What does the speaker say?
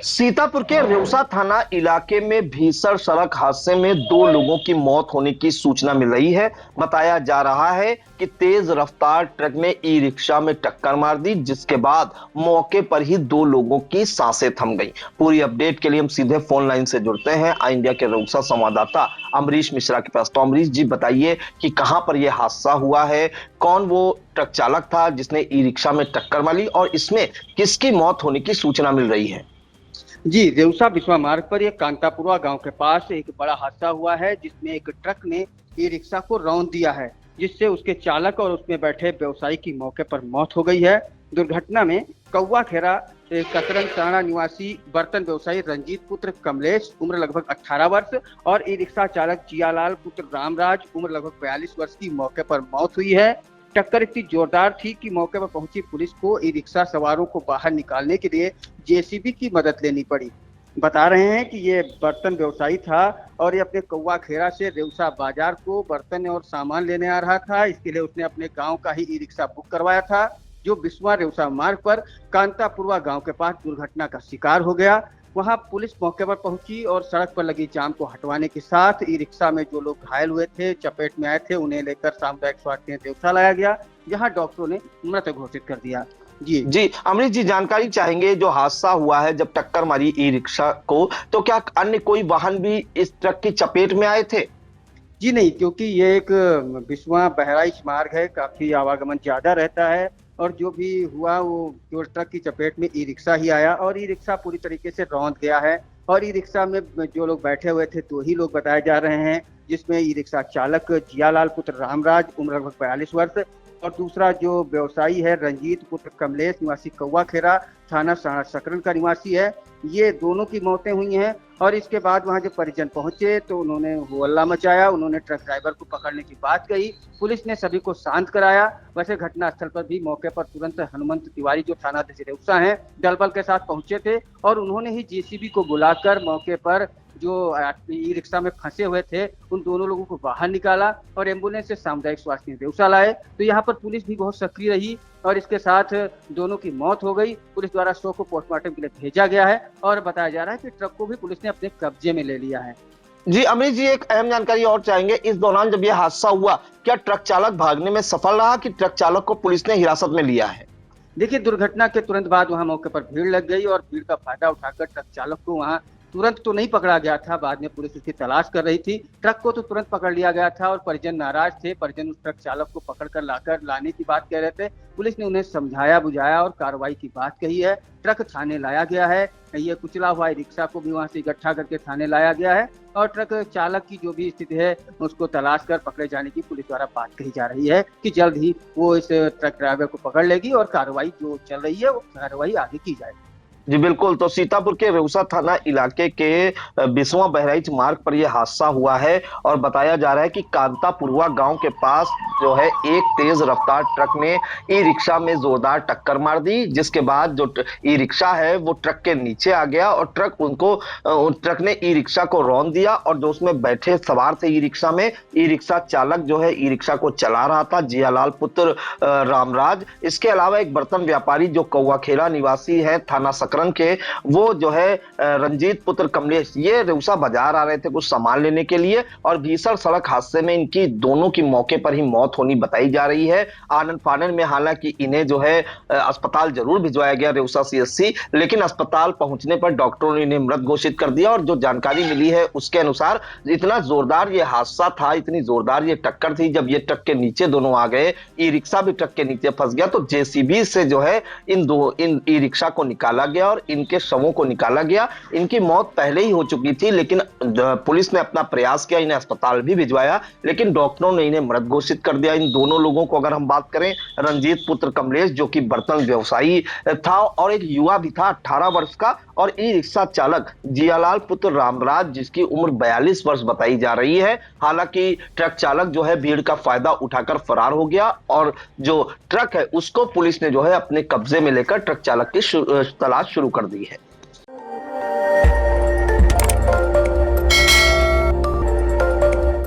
सीतापुर के रेउसा थाना इलाके में भीषण सड़क हादसे में 2 लोगों की मौत होने की सूचना मिल रही है। बताया जा रहा है कि तेज रफ्तार ट्रक ने ई रिक्शा में टक्कर मार दी, जिसके बाद मौके पर ही 2 लोगों की सांसें थम गईं। पूरी अपडेट के लिए हम सीधे फोन लाइन से जुड़ते हैं इंडिया के रेउसा संवाददाता अमरीश मिश्रा के पास। तो अमरीश जी, बताइए कि कहां पर यह हादसा हुआ है, कौन वो ट्रक चालक था जिसने ई रिक्शा में टक्कर मारी और इसमें किसकी मौत होने की सूचना मिल रही है? जी, रेउसा बिस्वा मार्ग पर एक कांतापुरा गांव के पास एक बड़ा हादसा हुआ है, जिसमें एक ट्रक ने ई रिक्शा को रौंद दिया है, जिससे उसके चालक और उसमें बैठे व्यवसायी की मौके पर मौत हो गई है। दुर्घटना में कौवा खेरा कसरन साणा निवासी बर्तन व्यवसायी रंजीत पुत्र कमलेश उम्र लगभग 18 वर्ष और ई रिक्शा चालक जियालाल पुत्र रामराज उम्र लगभग 42 वर्ष की मौके पर मौत हुई है। टक्कर इतनी जोरदार थी कि मौके पर पहुंची पुलिस को ई रिक्शा सवारों को बाहर निकालने के लिए जेसीबी की मदद लेनी पड़ी। बता रहे हैं कि ये बर्तन व्यवसायी था और ये अपने कौवा खेरा से रेउसा बाजार को बर्तन और सामान लेने आ रहा था। इसके लिए उसने अपने गांव का ही ई रिक्शा बुक करवाया था, जो बिस्वा रेउसा मार्ग पर कांतापुरवा गांव के पास दुर्घटना का शिकार हो गया। वहां पुलिस मौके पर पहुंची और सड़क पर लगी जाम को हटवाने के साथ ई रिक्शा में जो लोग घायल हुए थे, चपेट में आए थे, उन्हें लेकर सामुदायिक स्वास्थ्य केंद्र रेउसा लाया गया, जहां डॉक्टरों ने मृत घोषित कर दिया। जी अमरीश जी, जानकारी चाहेंगे, जो हादसा हुआ है जब टक्कर मारी ई रिक्शा को, तो क्या अन्य कोई वाहन भी इस ट्रक की चपेट में आए थे? जी नहीं, क्योंकि ये एक बिस्वा बहराइच मार्ग है, काफी आवागमन ज्यादा रहता है और जो भी हुआ वो केवल ट्रक की चपेट में ई रिक्शा ही आया और ई रिक्शा पूरी तरीके से रौंद गया है। और ई रिक्शा में जो लोग बैठे हुए थे 2 ही लोग बताए जा रहे हैं, जिसमें ई रिक्शा चालक जियालाल पुत्र रामराज उम्र लगभग 42 वर्ष और दूसरा जो व्यवसायी है रंजीत पुत्र कमलेश निवासी कौवा खेरा थाना सकरन का निवासी है। ये दोनों की मौतें हुई हैं और इसके बाद वहां जब परिजन पहुंचे तो उन्होंने हल्ला मचाया, उन्होंने ट्रक ड्राइवर को पकड़ने की बात कही। पुलिस ने सभी को शांत कराया। वैसे घटनास्थल पर भी मौके पर तुरंत हनुमंत तिवारी जो थानाध्यक्ष रेउसा हैं, दल बल के साथ पहुंचे थे और उन्होंने ही जेसीबी को बुलाकर मौके पर जो ई रिक्शा में फंसे हुए थे उन दोनों लोगों को बाहर निकाला और एम्बुलेंस से सामुदायिक स्वास्थ्य केंद्र रेउसा लाए। तो यहाँ पर पुलिस भी बहुत सक्रिय रही और इसके साथ दोनों की मौत हो गई। पुलिस द्वारा शव को पोस्टमार्टम के लिए भेजा गया है और बताया जा रहा है कि ट्रक को भी पुलिस ने अपने कब्जे में ले लिया है। जी अमरीश जी, एक अहम जानकारी और चाहेंगे, इस दौरान जब यह हादसा हुआ, क्या ट्रक चालक भागने में सफल रहा कि ट्रक चालक को पुलिस ने हिरासत में लिया है? देखिए, दुर्घटना के तुरंत बाद वहां मौके पर भीड़ लग गई और भीड़ का फायदा उठाकर ट्रक चालक को वहां तुरंत तो नहीं पकड़ा गया था, बाद में पुलिस उसकी तलाश कर रही थी। ट्रक को तो तुरंत पकड़ लिया गया था और परिजन नाराज थे। परिजन उस ट्रक चालक को पकड़कर लाने की बात कह रहे थे। पुलिस ने उन्हें समझाया बुझाया और कार्रवाई की बात कही है। ट्रक थाने लाया गया है। ये कुचला हुआ रिक्शा को भी वहां से इकट्ठा करके थाने लाया गया है और ट्रक चालक की जो भी स्थिति है उसको तलाश कर पकड़े जाने की पुलिस द्वारा बात कही जा रही है कि जल्द ही वो इस ट्रक ड्राइवर को पकड़ लेगी और कार्रवाई जो चल रही है वो कार्रवाई आगे की जाएगी। जी बिल्कुल, तो सीतापुर के रेउसा थाना इलाके के बिस्वा बहराइच मार्ग पर यह हादसा हुआ है और बताया जा रहा है कि कांतापुरवा गांव के पास जो है एक तेज रफ्तार ट्रक ने ई रिक्शा में जोरदार टक्कर मार दी, जिसके बाद जो ई रिक्शा है वो ट्रक के नीचे आ गया और ट्रक ने ई रिक्शा को रौंद दिया और जो उसमें बैठे सवार थे ई रिक्शा में, ई रिक्शा चालक जो है ई रिक्शा को चला रहा था जियालाल पुत्र रामराज। इसके अलावा एक बर्तन व्यापारी जो कौवा खेरा निवासी है थाना सकरन के, वो जो है रंजीत पुत्र कमलेश, ये रेउसा बाजार आ रहे थे कुछ सामान लेने के लिए और भीषण सड़क हादसे में इनकी दोनों की मौके पर ही मौत होनी बताई जा रही है। आनन फानन में हालांकि इन्हें जो है अस्पताल जरूर भिजवाया गया रेउसा सीएचसी, लेकिन अस्पताल पहुंचने पर डॉक्टरों ने इन्हें मृत घोषित कर दिया और जो जानकारी मिली है उसके अनुसार इतना जोरदार ये हादसा था, इतनी जोरदार ये टक्कर थी, जब ये ट्रक के नीचे दोनों आ गए, ई रिक्शा भी ट्रक के नीचे फंस गया, तो जेसीबी से जो है इन ई रिक्शा को निकाला गया और इनके शवों को निकाला गया। इनकी मौत पहले ही हो चुकी थी, लेकिन पुलिस ने अपना प्रयास किया, इन्हें अस्पताल भी भिजवाया, लेकिन डॉक्टरों ने इन्हें मृत घोषित कर दिया। इन दोनों लोगों को अगर हम बात करें, रंजीत पुत्र कमलेश जो कि बर्तन व्यवसायी था और एक युवा भी था 18 वर्ष का, और ई रिक्शा चालक जियालाल पुत्र रामराज जिसकी उम्र 42 वर्ष बताई जा रही है। हालांकि ट्रक चालक जो है भीड़ का फायदा उठाकर फरार हो गया और जो ट्रक है उसको पुलिस ने जो है अपने कब्जे में लेकर ट्रक चालक की तलाश शुरू कर दी है।